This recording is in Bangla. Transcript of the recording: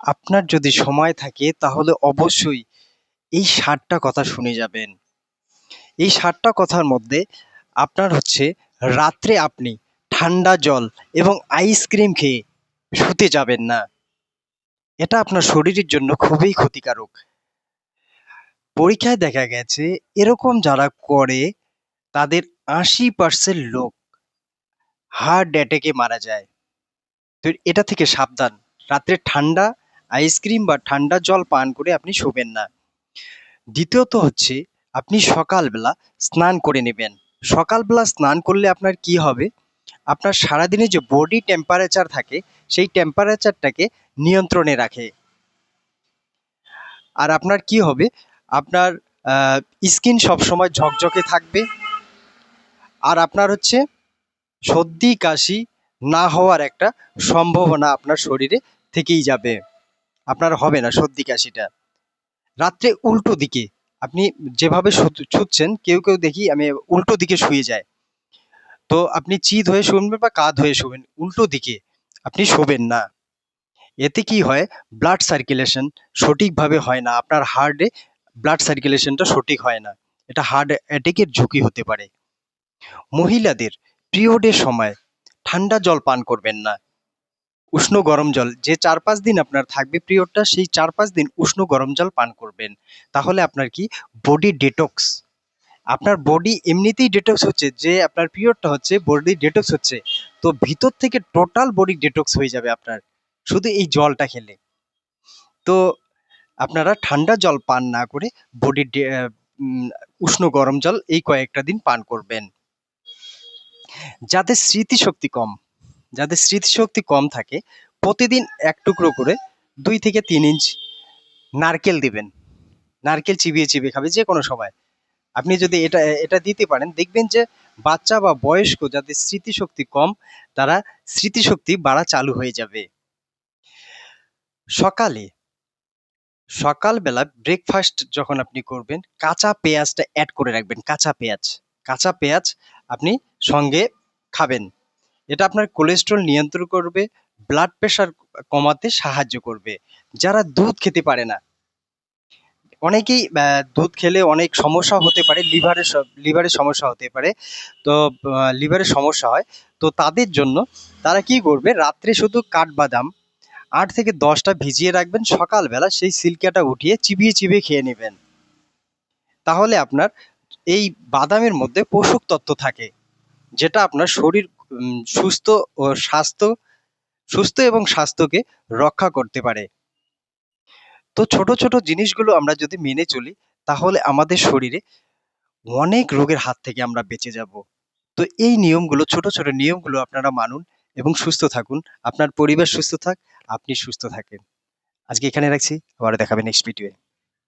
আপনার যদি সময় থাকে তাহলে অবশ্যই এই ৭টা কথা শুনে যাবেন। এই ৭টা কথার মধ্যে আপনার হচ্ছে রাত্রে আপনি ঠান্ডা জল এবং আইসক্রিম খেয়ে শুতে যাবেন না। এটা আপনার শরীরের জন্য খুবই ক্ষতিকারক। পরীক্ষায় দেখা গেছে এরকম যারা করে তাদের ৮০% লোক হার্ট অ্যাটাকে মারা যায়। তো এটা থেকে সাবধান। রাত্রে ঠান্ডা আইসক্রিম বা ঠান্ডা জল পান করে আপনি শোবেন না। দ্বিতীয়ত হচ্ছে আপনি সকালবেলা স্নান করে নেবেন। সকালবেলা স্নান করলে আপনার কি হবে? আপনার সারাদিনে যে বডি টেম্পারেচার থাকে সেই টেম্পারেচারটাকে নিয়ন্ত্রণে রাখে। আর আপনার কি হবে? আপনার স্কিন সবসময় ঝকঝকে থাকবে। আর আপনার হচ্ছে সর্দি কাশি না হওয়ার একটা সম্ভাবনা আপনার শরীরে থেকেই যাবে। আপনার হবে না সর্দি কাশিটা। রাত্রে উল্টো দিকে আপনি যেভাবে শুচ্ছেন কেউ কেউ দেখি আমি উল্টো দিকে শুয়ে যায়। তো আপনি চিত হয়ে শুনবেন বা কাত হয়ে শোবেন উল্টো দিকে আপনি শোবেন না। এতে কি হয়? ব্লাড সার্কুলেশন সঠিকভাবে হয় না, আপনার হার্টে ব্লাড সার্কুলেশনটা সঠিক হয় না। এটা হার্ট অ্যাটাকের ঝুঁকি হতে পারে। মহিলাদের পিরিয়ডের সময় ঠান্ডা জল পান করবেন না। উষ্ণ গরম জল যে ৪-৫ দিন আপনার থাকবে পিরিয়ডটা সেই ৪-৫ দিন উষ্ণ গরম জল পান করবেন। তাহলে আপনার কি বডি ডিটক্স, আপনার বডি এমনিতেই ডিটক্স হচ্ছে, যে আপনার পিরিয়ডটা হচ্ছে বডি ডিটক্স হচ্ছে। তো ভিতর থেকে টোটাল বডি ডিটক্স হয়ে যাবে আপনার শুধু এই জলটা খেলে। তো আপনারা ঠান্ডা জল পান না করে বডি উষ্ণ গরম জল এই কয়েকটা দিন পান করবেন। যাদের স্মৃতিশক্তি কম, যাদের স্মৃতিশক্তি কম থাকে প্রতিদিন ১ টুকরো করে ২ থেকে ৩ ইঞ্চ নারকেল দিবেন। নারকেল চিবিয়ে চিবিয়ে খাবে যেকোনো সময়। আপনি যদি এটা এটা দিতে পারেন দেখবেন যে বাচ্চা বা বয়স্ক যাদের স্মৃতিশক্তি কম তারা স্মৃতিশক্তি বাড়া চালু হয়ে যাবে। সকালে সকালবেলা ব্রেকফাস্ট যখন আপনি করবেন কাঁচা পেঁয়াজটা অ্যাড করে রাখবেন। কাঁচা পেঁয়াজ আপনি সঙ্গে খাবেন। এটা আপনার কোলেস্টেরল নিয়ন্ত্রণ করবে, ব্লাড প্রেশার কমাতে সাহায্য করবে। যারা দুধ খেতে পারে না, অনেকেই দুধ খেলে অনেক সমস্যা হতে পারে, লিভারের সমস্যা হতে পারে। তো লিভারের সমস্যা হয়। তো তাদের জন্য তারা কি করবে? রাত্রে শুধু কাঠবাদাম ৮ থেকে ১০ টা ভিজিয়ে রাখবেন। সকালবেলা সেই সিল্কাটা উঠিয়ে চিবিয়ে চিবিয়ে খেয়ে নেবেন। তাহলে আপনার এই বাদামের মধ্যে পোষক তত্ত্ব থাকে, যেটা আপনার শরীর সুস্থ ও সুস্থ এবং স্বাস্থ্যকে রক্ষা করতে পারে। তো ছোট ছোট জিনিসগুলো আমরা যদি মেনে চলি তাহলে আমাদের শরীরে অনেক রোগের হাত থেকে আমরা বেঁচে যাব। তো এই নিয়মগুলো, ছোট ছোট নিয়মগুলো আপনারা মানুন এবং সুস্থ থাকুন। আপনার পরিবার সুস্থ থাক, আপনি সুস্থ থাকেন। আজকে এখানে রাখছি, আবার দেখা হবে নেক্সট ভিডিওয়ে।